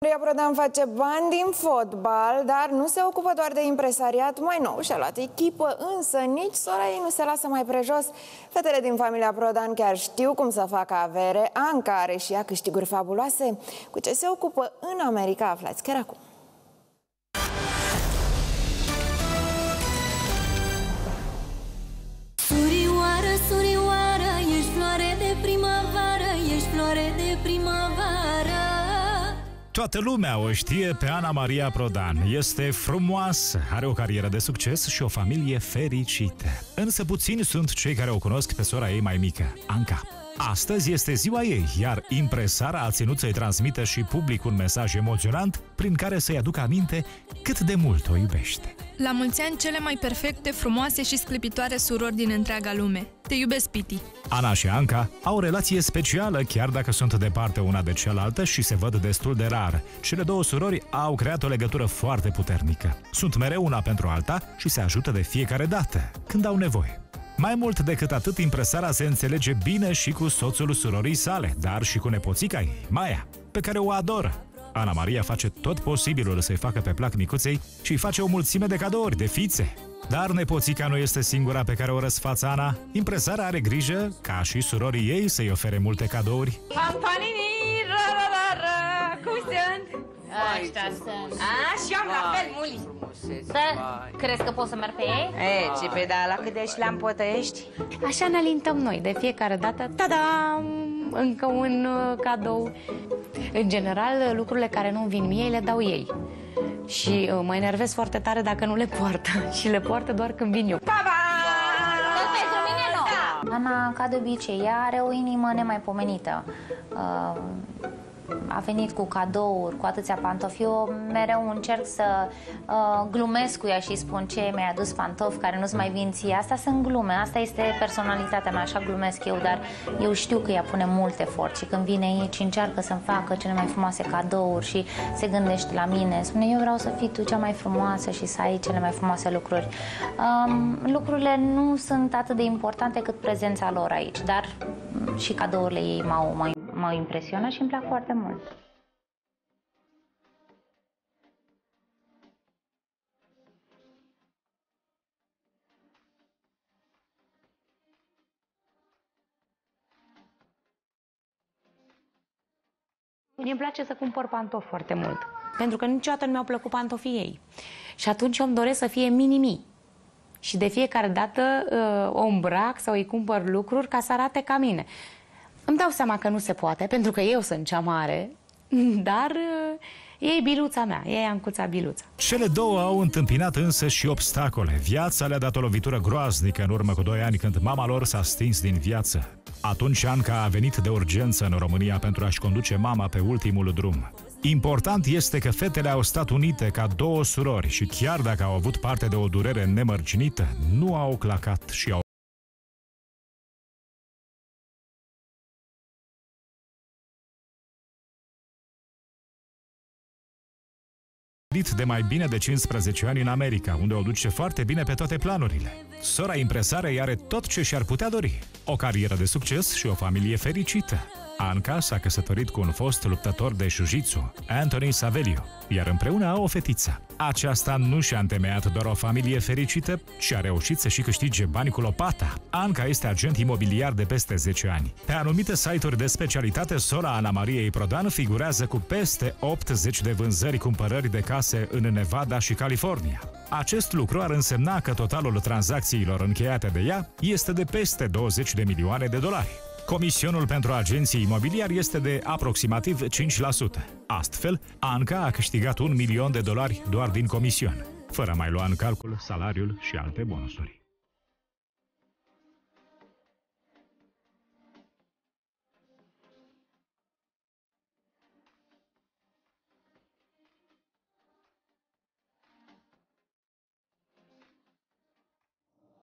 Maria Prodan face bani din fotbal, dar nu se ocupă doar de impresariat. Mai nou și-a luat echipă, însă nici sora ei nu se lasă mai prejos. Fetele din familia Prodan chiar știu cum să facă avere. Anca are și ea câștiguri fabuloase. Cu ce se ocupă în America, aflați chiar acum. Surioară, surioară, ești floare de primăvară, ești floare de primăvară. Toată lumea o știe pe Ana Maria Prodan. Este frumoasă, are o carieră de succes și o familie fericită. Însă puțini sunt cei care o cunosc pe sora ei mai mică, Anca. Astăzi este ziua ei, iar impresara a ținut să-i transmită și public un mesaj emoționant prin care să-i aducă aminte cât de mult o iubește. La mulți ani, cele mai perfecte, frumoase și sclipitoare surori din întreaga lume. Te iubesc, Piti! Ana și Anca au o relație specială, chiar dacă sunt departe una de cealaltă și se văd destul de rar. Cele două surori au creat o legătură foarte puternică. Sunt mereu una pentru alta și se ajută de fiecare dată, când au nevoie. Mai mult decât atât, impresara se înțelege bine și cu soțul surorii sale, dar și cu nepoțica ei, Maia, pe care o adoră. Ana Maria face tot posibilul să-i facă pe plac micuței și îi face o mulțime de cadouri, de fițe. Dar nepoțica nu este singura pe care o răsfață Ana. Impresara are grijă, ca și surorii ei, să-i ofere multe cadouri. Pampanini, cum sunt? Ăștia sunt. Și eu am la fel, muli. Da, crezi că poți să merg pe ei? Ce pe da, la cât de șleam potăiești? Așa ne alintăm noi, de fiecare dată, tada, încă un cadou. În general, lucrurile care nu-mi vin mie, le dau ei. Și mă enervez foarte tare dacă nu le poartă. Și le poartă doar când vin eu. Pa-pa! Tot pentru mine nu! Ana, ca de obicei, ea are o inimă nemaipomenită. A venit cu cadouri, cu atâția pantofi. Eu mereu încerc să glumesc cu ea și spun: ce mi-ai adus pantofi care nu-ți mai vin ție. Asta sunt glume, asta este personalitatea mea, așa glumesc eu, dar eu știu că ea pune mult efort și când vine aici încearcă să-mi facă cele mai frumoase cadouri și se gândește la mine. Spune: eu vreau să fii tu cea mai frumoasă și să ai cele mai frumoase lucruri. Lucrurile nu sunt atât de importante cât prezența lor aici, dar și cadourile ei m-au impresionat și îmi plac foarte mult. Mie îmi place să cumpăr pantofi foarte mult, pentru că niciodată nu mi-au plăcut pantofii ei. Și atunci eu îmi doresc să fie mini-mi. Și de fiecare dată o îmbrac sau îi cumpăr lucruri ca să arate ca mine. Îmi dau seama că nu se poate, pentru că eu sunt cea mare, dar e biluța mea, e Ancuța Biluța. Cele două au întâmpinat însă și obstacole. Viața le-a dat o lovitură groaznică în urmă cu 2 ani, când mama lor s-a stins din viață. Atunci Anca a venit de urgență în România pentru a-și conduce mama pe ultimul drum. Important este că fetele au stat unite ca două surori și chiar dacă au avut parte de o durere nemărginită, nu au clacat și au de mai bine de 15 ani în America, unde o duce foarte bine pe toate planurile. Sora impresarei are tot ce și-ar putea dori: o carieră de succes și o familie fericită. Anca s-a căsătorit cu un fost luptător de jiu-jitsu, Anthony Savelio, iar împreună au o fetiță. Aceasta nu și-a întemeiat doar o familie fericită, ci a reușit să și câștige bani cu lopata. Anca este agent imobiliar de peste 10 ani. Pe anumite site-uri de specialitate, sora Ana Mariei Prodan figurează cu peste 80 de vânzări-cumpărări de case în Nevada și California. Acest lucru ar însemna că totalul tranzacțiilor încheiate de ea este de peste 20 de milioane de dolari. Comisionul pentru agenții imobiliari este de aproximativ 5%. Astfel, Anca a câștigat $1 milion doar din comision, fără mai lua în calcul salariul și alte bonusuri.